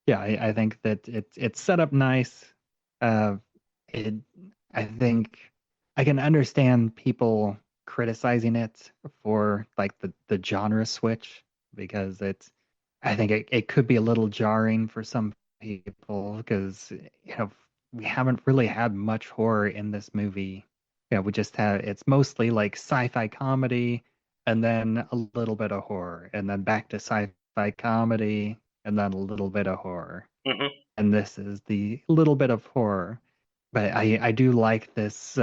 [SPEAKER 4] yeah, I think that it's set up nice. Uh, it, I think I can understand people criticizing it for like the genre switch, because I think it could be a little jarring for some people because we haven't really had much horror in this movie. We just have, it's mostly like sci-fi comedy and then a little bit of horror and then back to sci-fi comedy and then a little bit of horror.
[SPEAKER 5] Hmm.
[SPEAKER 4] And this is the little bit of horror. But I do like this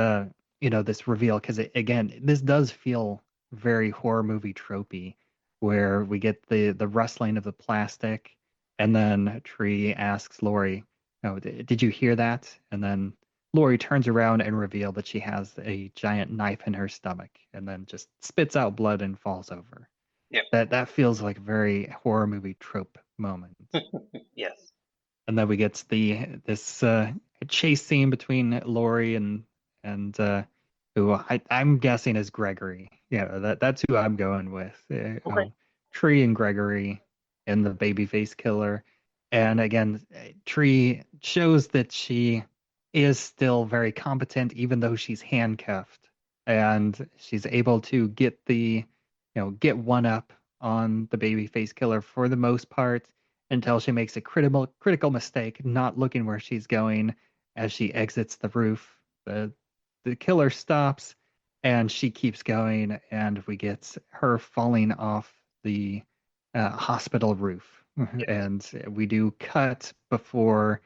[SPEAKER 4] this reveal, because again, this does feel very horror movie tropey, where we get the rustling of the plastic, and then Tree asks Lori, "Oh, did you hear that?" And then Lori turns around and reveal that she has a giant knife in her stomach, and then just spits out blood and falls over.
[SPEAKER 5] Yep.
[SPEAKER 4] That feels like a very horror movie trope moment.
[SPEAKER 5] Yes.
[SPEAKER 4] And then we get this chase scene between Lori and who I'm guessing is Gregory. That's who I'm going with.
[SPEAKER 5] Okay.
[SPEAKER 4] Tree and Gregory and the babyface killer. And again, Tree shows that she is still very competent, even though she's handcuffed, and she's able to get one up on the babyface killer for the most part, until she makes a critical mistake, not looking where she's going as she exits the roof. The killer stops, and she keeps going, and we get her falling off the hospital roof, and we do cut before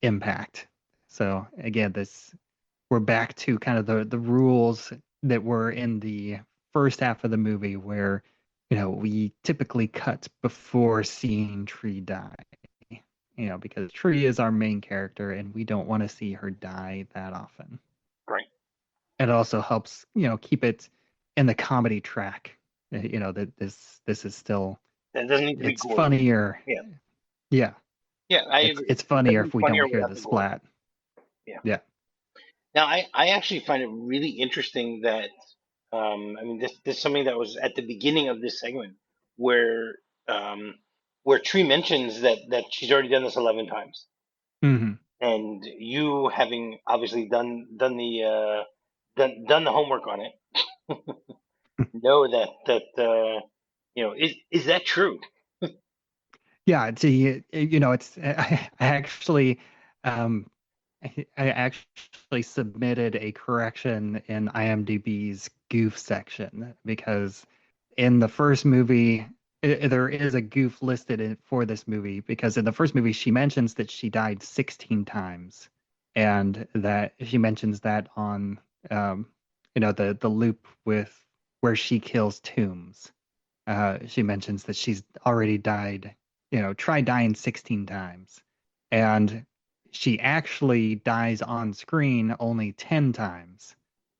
[SPEAKER 4] impact. So again, we're back to kind of the rules that were in the first half of the movie, where we typically cut before seeing Tree die. Because Tree is our main character, and we don't want to see her die that often.
[SPEAKER 5] Right.
[SPEAKER 4] It also helps, keep it in the comedy track. That this is still.
[SPEAKER 5] That doesn't need to be
[SPEAKER 4] It's
[SPEAKER 5] gory.
[SPEAKER 4] funnier.
[SPEAKER 5] Yeah.
[SPEAKER 4] Yeah.
[SPEAKER 5] Yeah, I agree.
[SPEAKER 4] It's funnier if we
[SPEAKER 5] Funnier
[SPEAKER 4] don't hear
[SPEAKER 5] without
[SPEAKER 4] the
[SPEAKER 5] the gore.
[SPEAKER 4] splat.
[SPEAKER 5] Yeah.
[SPEAKER 4] Yeah.
[SPEAKER 5] Now, I actually find it really interesting that, I mean, this is something that was at the beginning of this segment, where Tree mentions that she's already done this 11 times,
[SPEAKER 4] Mm-hmm.
[SPEAKER 5] and you, having obviously done the homework on it, know that is that true?
[SPEAKER 4] Yeah, it's I actually um I actually submitted a correction in IMDb's goof section, because in the first movie there is a goof listed for this movie, because in the first movie she mentions that she died 16 times, and that she mentions that on the loop with where she kills Tombs. She mentions that she's already died, tried dying 16 times. And she actually dies on screen only 10 times.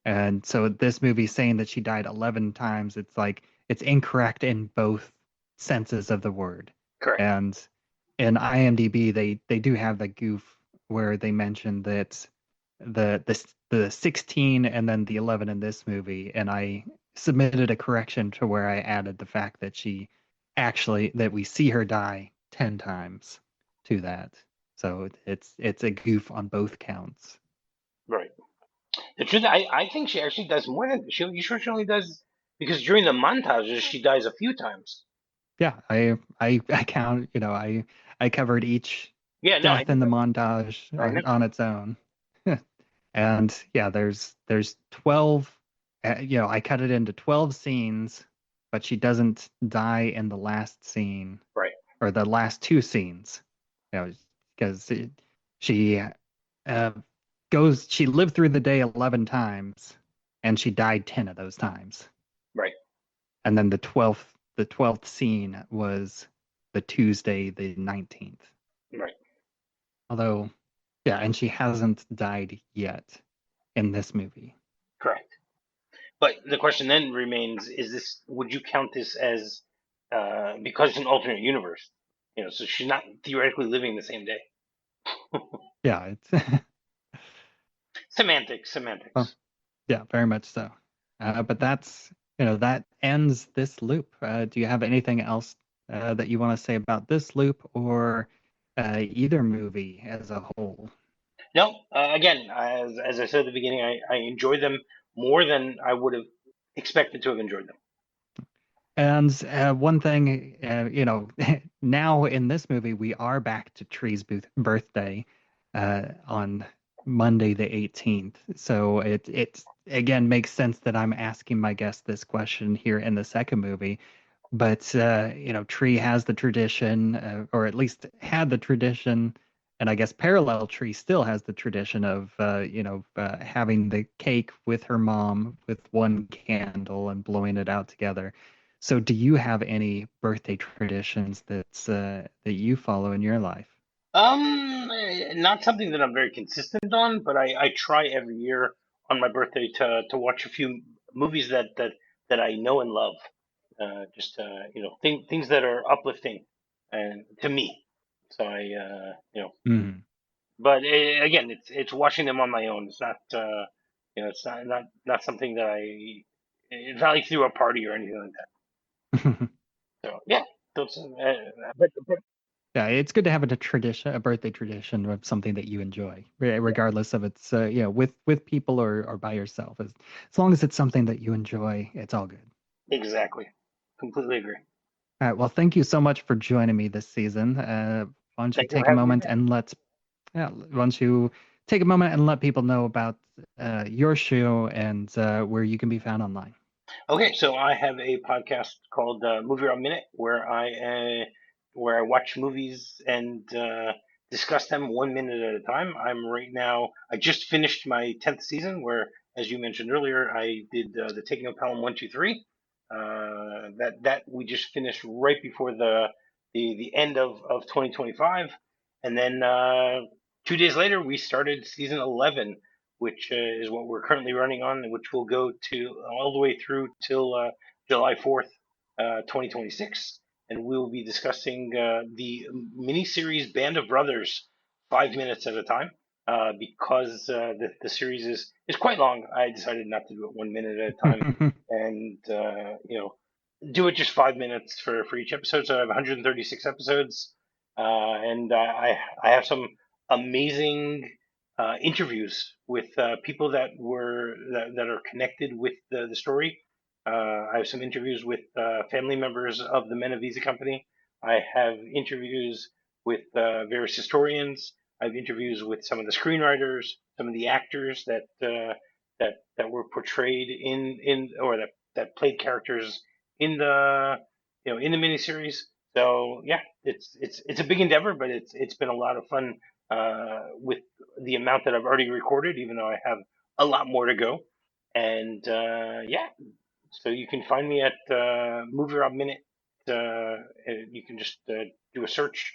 [SPEAKER 4] And so this movie saying that she died 11 times, it's like it's incorrect in both senses of the word.
[SPEAKER 5] Correct.
[SPEAKER 4] And in IMDb, they do have the goof where they mention that the 16 and then the 11 in this movie, and I submitted a correction to where I added the fact that that we see her die 10 times to that. So it's a goof on both counts.
[SPEAKER 5] Right. The truth, I think she actually does more than she. You sure she only does, because during the montages she dies a few times.
[SPEAKER 4] Yeah, I count. I covered each
[SPEAKER 5] Yeah, no, I
[SPEAKER 4] death in the
[SPEAKER 5] know.
[SPEAKER 4] montage
[SPEAKER 5] I know.
[SPEAKER 4] on its own. And yeah, there's 12. I cut it into 12 scenes, but she doesn't die in the last scene,
[SPEAKER 5] Right.
[SPEAKER 4] or the last two scenes, because she she lived through the day 11 times, and she died 10 of those times.
[SPEAKER 5] Right.
[SPEAKER 4] And then the 12th scene was the Tuesday, the 19th.
[SPEAKER 5] Right.
[SPEAKER 4] Although, yeah, and she hasn't died yet in this movie.
[SPEAKER 5] Correct. But the question then remains: would you count this as because it's an alternate universe? So she's not theoretically living the same day.
[SPEAKER 4] Yeah, it's
[SPEAKER 5] Semantics.
[SPEAKER 4] well, yeah, very much so. But that ends this loop. Do you have anything else that you want to say about this loop, or either movie as a whole?
[SPEAKER 5] No, again, as I said at the beginning, I enjoy them more than I would have expected to have enjoyed them.
[SPEAKER 4] And one thing, now in this movie, we are back to Tree's birthday on Monday the 18th. So it again makes sense that I'm asking my guest this question here in the second movie. But Tree has the tradition, or at least had the tradition, and I guess Parallel Tree still has the tradition of having the cake with her mom with one candle and blowing it out together. So do you have any birthday traditions that you follow in your life?
[SPEAKER 5] Not something that I'm very consistent on, but I try every year on my birthday to watch a few movies that I know and love. Just things that are uplifting and to me. So
[SPEAKER 4] Mhm.
[SPEAKER 5] but again, it's watching them on my own. It's not it's not something that it's not like through a party or anything like that. So yeah, those, but
[SPEAKER 4] Yeah, it's good to have a birthday tradition of something that you enjoy, regardless of it's with people or by yourself. As long as it's something that you enjoy, it's all good.
[SPEAKER 5] exactly, completely agree.
[SPEAKER 4] All right. Well, thank you so much for joining me this season. Why don't you
[SPEAKER 5] Thank you for
[SPEAKER 4] take a
[SPEAKER 5] having me
[SPEAKER 4] moment
[SPEAKER 5] back.
[SPEAKER 4] and why don't you take a moment and let people know about your show and where you can be found online.
[SPEAKER 5] Okay, so I have a podcast called MovieRob Minute, where I watch movies and discuss them 1 minute at a time. I just finished my 10th season, where, as you mentioned earlier, I did the Taking of Pelham 1, 2, 3. That we just finished right before the end of 2025, and then 2 days later we started season 11, which is what we're currently running on, which will go to all the way through till July 4th, 2026. And we'll be discussing the miniseries Band of Brothers 5 minutes at a time. Because the series is quite long, I decided not to do it 1 minute at a time, and do it just 5 minutes for each episode. So I have 136 episodes, and I have some amazing interviews with people that are connected with the story. I have some interviews with family members of the Men of Visa Company. I have interviews with various historians. I have interviews with some of the screenwriters, some of the actors that were portrayed in or that played characters in the miniseries. So yeah, it's a big endeavor, but it's been a lot of fun with the amount that I've already recorded, even though I have a lot more to go. And yeah, so you can find me at MovieRob Minute. You can just do a search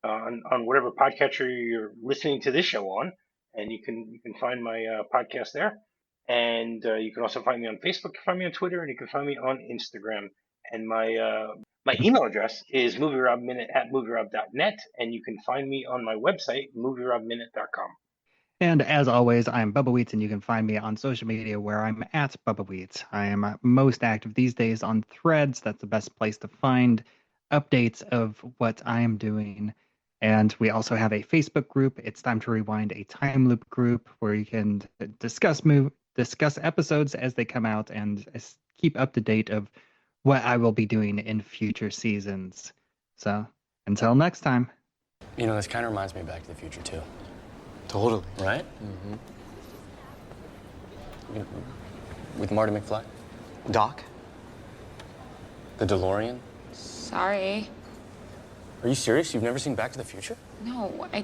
[SPEAKER 5] on whatever podcatcher you're listening to this show on, and you can find my podcast there. And you can also find me on Facebook, you can find me on Twitter, and you can find me on Instagram. And my email address is movierobminute@movierob.net, and you can find me on my website, movierobminute.com.
[SPEAKER 4] And as always, I'm Bubbawheat, and you can find me on social media where I'm at Bubbawheat. I am most active these days on Threads. That's the best place to find updates of what I am doing. And we also have a Facebook group. It's Time to Rewind, a time loop group where you can discuss episodes as they come out and keep up to date of what I will be doing in future seasons. So until next time.
[SPEAKER 6] You know, this kind of reminds me of Back to the Future, too.
[SPEAKER 7] Totally.
[SPEAKER 6] Right? With Marty McFly?
[SPEAKER 7] Doc?
[SPEAKER 6] The DeLorean?
[SPEAKER 3] Sorry.
[SPEAKER 6] Are you serious? You've never seen Back to the Future?
[SPEAKER 3] No, I